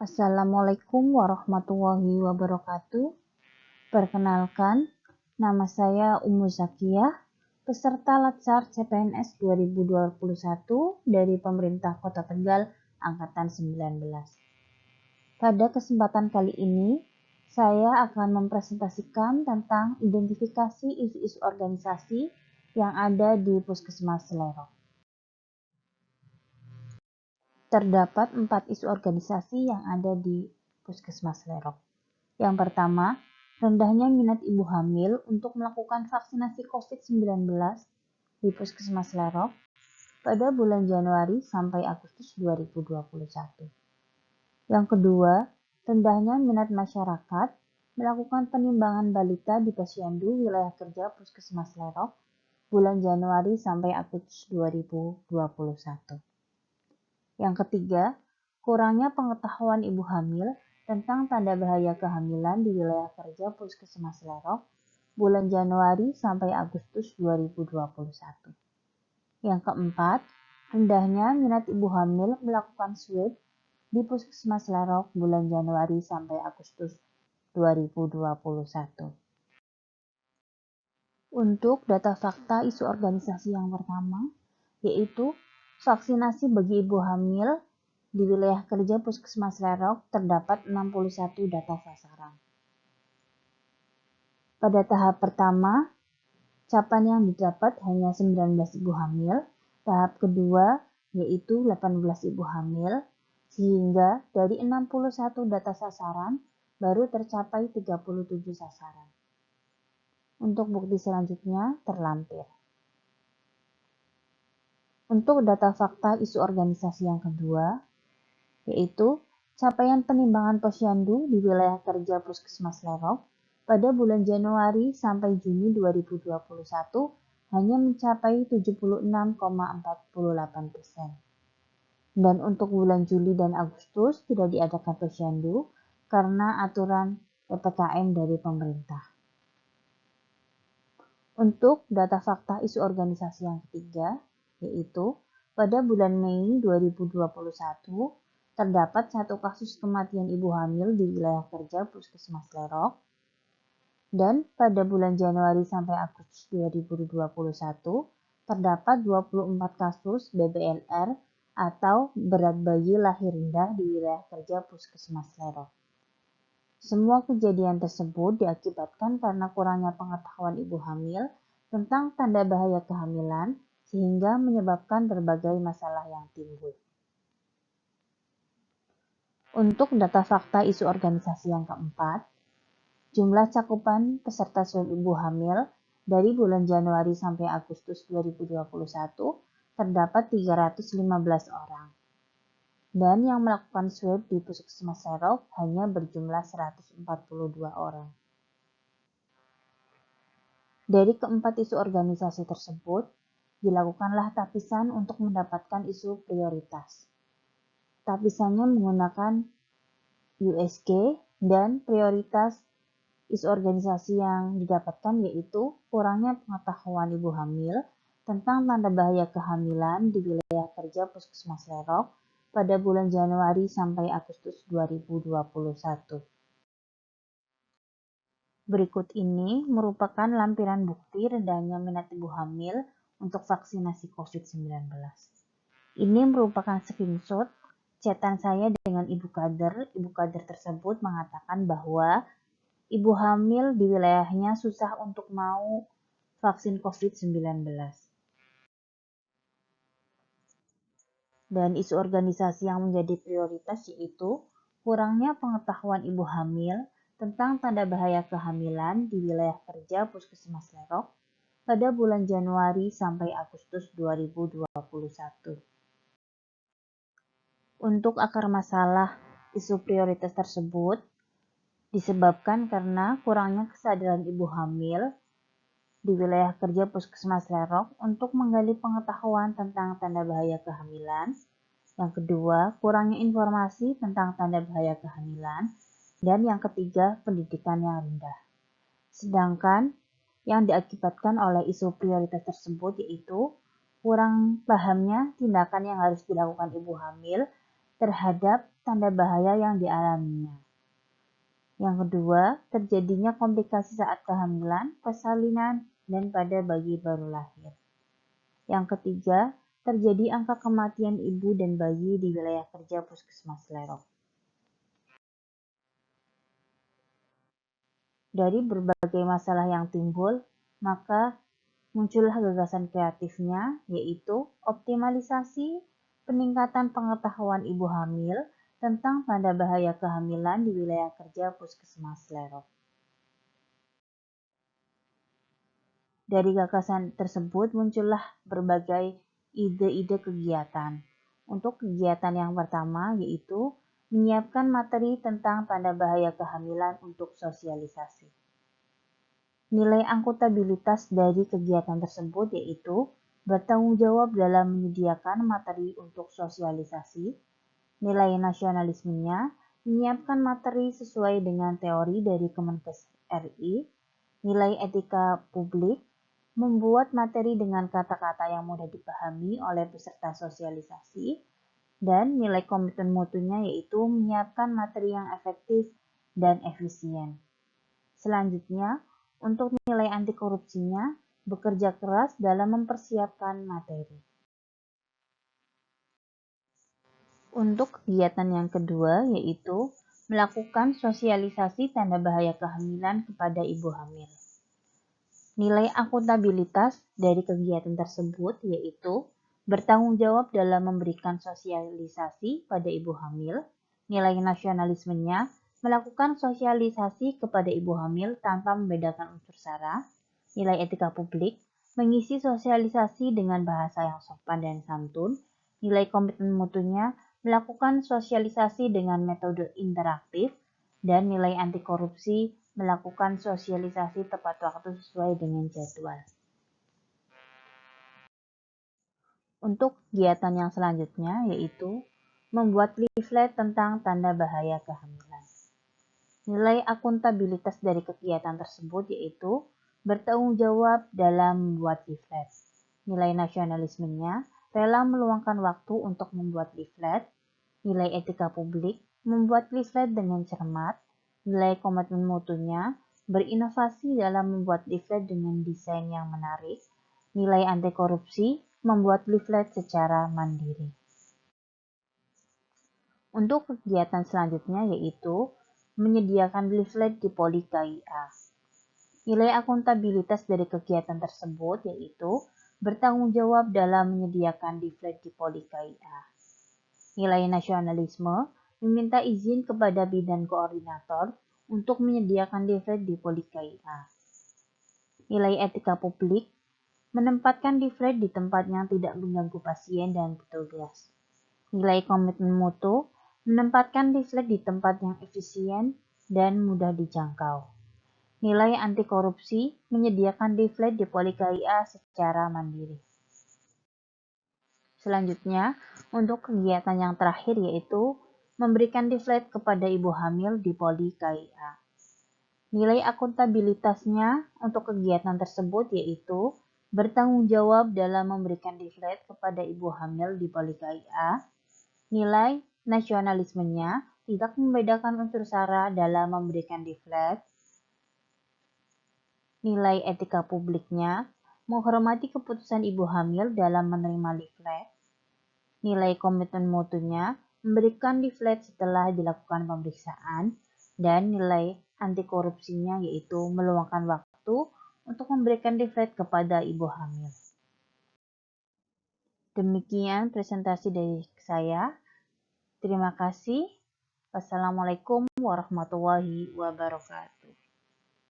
Assalamualaikum warahmatullahi wabarakatuh. Perkenalkan, nama saya Ummu Zakiyah, peserta Latsar CPNS 2021 dari pemerintah Kota Tegal Angkatan 19. Pada kesempatan kali ini, saya akan mempresentasikan tentang identifikasi isu-isu organisasi yang ada di Puskesmas Selerok. Terdapat 4 isu organisasi yang ada di Puskesmas Selerok. Yang pertama, rendahnya minat ibu hamil untuk melakukan vaksinasi COVID-19 di Puskesmas Selerok pada bulan Januari sampai Agustus 2021. Yang kedua, rendahnya minat masyarakat melakukan penimbangan balita di Posyandu wilayah kerja Puskesmas Selerok bulan Januari sampai Agustus 2021. Yang ketiga, kurangnya pengetahuan ibu hamil tentang tanda bahaya kehamilan di wilayah kerja Puskesmas Selerok bulan Januari sampai Agustus 2021. Yang keempat, rendahnya minat ibu hamil melakukan swab di Puskesmas Selerok bulan Januari sampai Agustus 2021. Untuk data fakta isu organisasi yang pertama, yaitu vaksinasi bagi ibu hamil di wilayah kerja Puskesmas Selerok terdapat 61 data sasaran. Pada tahap pertama, capaian yang didapat hanya 19 ibu hamil, tahap kedua yaitu 18 ibu hamil, sehingga dari 61 data sasaran baru tercapai 37 sasaran. Untuk bukti selanjutnya terlampir. Untuk data fakta isu organisasi yang kedua, yaitu capaian penimbangan posyandu di wilayah kerja Puskesmas Selerok pada bulan Januari sampai Juni 2021 hanya mencapai 76,48%. Dan untuk bulan Juli dan Agustus tidak diadakan posyandu karena aturan PPKM dari pemerintah. Untuk data fakta isu organisasi yang ketiga, yaitu pada bulan Mei 2021 terdapat 1 kasus kematian ibu hamil di wilayah kerja Puskesmas Selerok, dan pada bulan Januari sampai Agustus 2021 terdapat 24 kasus BBLR atau berat bayi lahir rendah di wilayah kerja Puskesmas Selerok. Semua kejadian tersebut diakibatkan karena kurangnya pengetahuan ibu hamil tentang tanda bahaya kehamilan sehingga menyebabkan berbagai masalah yang timbul. Untuk data fakta isu organisasi yang keempat, jumlah cakupan peserta swab ibu hamil dari bulan Januari sampai Agustus 2021 terdapat 315 orang. Dan yang melakukan swab di Puskesmas Selerok hanya berjumlah 142 orang. Dari keempat isu organisasi tersebut, dilakukanlah tapisan untuk mendapatkan isu prioritas. Tapisannya menggunakan USG dan prioritas isu organisasi yang didapatkan yaitu kurangnya pengetahuan ibu hamil tentang tanda bahaya kehamilan di wilayah kerja Puskesmas Selerok pada bulan Januari sampai Agustus 2021. Berikut ini merupakan lampiran bukti rendahnya minat ibu hamil untuk vaksinasi COVID-19. Ini merupakan screenshot chatan saya dengan ibu kader. Ibu kader tersebut mengatakan bahwa ibu hamil di wilayahnya susah untuk mau vaksin COVID-19. Dan isu organisasi yang menjadi prioritas yaitu kurangnya pengetahuan ibu hamil tentang tanda bahaya kehamilan di wilayah kerja Puskesmas Selerok pada bulan Januari sampai Agustus 2021. Untuk akar masalah isu prioritas tersebut disebabkan karena kurangnya kesadaran ibu hamil di wilayah kerja Puskesmas Selerok untuk menggali pengetahuan tentang tanda bahaya kehamilan. Yang kedua, kurangnya informasi tentang tanda bahaya kehamilan. Dan yang ketiga, pendidikan yang rendah. Sedangkan yang diakibatkan oleh isu prioritas tersebut yaitu kurang pahamnya tindakan yang harus dilakukan ibu hamil terhadap tanda bahaya yang dialaminya. Yang kedua, terjadinya komplikasi saat kehamilan, persalinan, dan pada bayi baru lahir. Yang ketiga, terjadi angka kematian ibu dan bayi di wilayah kerja Puskesmas Lerok. Dari berbagai masalah yang timbul, maka muncullah gagasan kreatifnya, yaitu optimalisasi peningkatan pengetahuan ibu hamil tentang tanda bahaya kehamilan di wilayah kerja Puskesmas Lerok. Dari gagasan tersebut muncullah berbagai ide-ide kegiatan. Untuk kegiatan yang pertama yaitu menyiapkan materi tentang tanda bahaya kehamilan untuk sosialisasi. Nilai akuntabilitas dari kegiatan tersebut yaitu bertanggung jawab dalam menyediakan materi untuk sosialisasi, nilai nasionalismenya, menyiapkan materi sesuai dengan teori dari Kemenkes RI, nilai etika publik, membuat materi dengan kata-kata yang mudah dipahami oleh peserta sosialisasi, dan nilai komitmen mutunya yaitu menyiapkan materi yang efektif dan efisien. Selanjutnya, untuk nilai anti korupsinya, bekerja keras dalam mempersiapkan materi. Untuk kegiatan yang kedua yaitu melakukan sosialisasi tanda bahaya kehamilan kepada ibu hamil. Nilai akuntabilitas dari kegiatan tersebut yaitu bertanggung jawab dalam memberikan sosialisasi pada ibu hamil. Nilai nasionalismenya melakukan sosialisasi kepada ibu hamil tanpa membedakan unsur sara. Nilai etika publik mengisi sosialisasi dengan bahasa yang sopan dan santun. Nilai komitmen mutunya melakukan sosialisasi dengan metode interaktif. Dan nilai anti korupsi melakukan sosialisasi tepat waktu sesuai dengan jadwal. Untuk kegiatan yang selanjutnya yaitu membuat leaflet tentang tanda bahaya kehamilan. Nilai akuntabilitas dari kegiatan tersebut yaitu bertanggung jawab dalam membuat leaflet. Nilai nasionalismenya rela meluangkan waktu untuk membuat leaflet. Nilai etika publik membuat leaflet dengan cermat. Nilai komitmen mutunya berinovasi dalam membuat leaflet dengan desain yang menarik. Nilai anti korupsi membuat leaflet secara mandiri. Untuk kegiatan selanjutnya yaitu menyediakan leaflet di Poli KIA. Nilai akuntabilitas dari kegiatan tersebut yaitu bertanggung jawab dalam menyediakan leaflet di Poli KIA. Nilai nasionalisme meminta izin kepada bidan koordinator untuk menyediakan leaflet di Poli KIA. Nilai etika publik menempatkan leaflet di tempat yang tidak mengganggu pasien dan petugas. Nilai komitmen mutu menempatkan leaflet di tempat yang efisien dan mudah dijangkau. Nilai anti korupsi menyediakan leaflet di Poli KIA secara mandiri. Selanjutnya, untuk kegiatan yang terakhir yaitu memberikan leaflet kepada ibu hamil di Poli KIA. Nilai akuntabilitasnya untuk kegiatan tersebut yaitu bertanggung jawab dalam memberikan leaflet kepada ibu hamil di Poli KIA. Nilai nasionalismenya tidak membedakan unsur sara dalam memberikan leaflet. Nilai etika publiknya menghormati keputusan ibu hamil dalam menerima leaflet. Nilai komitmen mutunya memberikan leaflet setelah dilakukan pemeriksaan. Dan nilai anti korupsinya yaitu meluangkan waktu untuk memberikan leaflet kepada ibu hamil. Demikian presentasi dari saya. Terima kasih. Wassalamualaikum warahmatullahi wabarakatuh.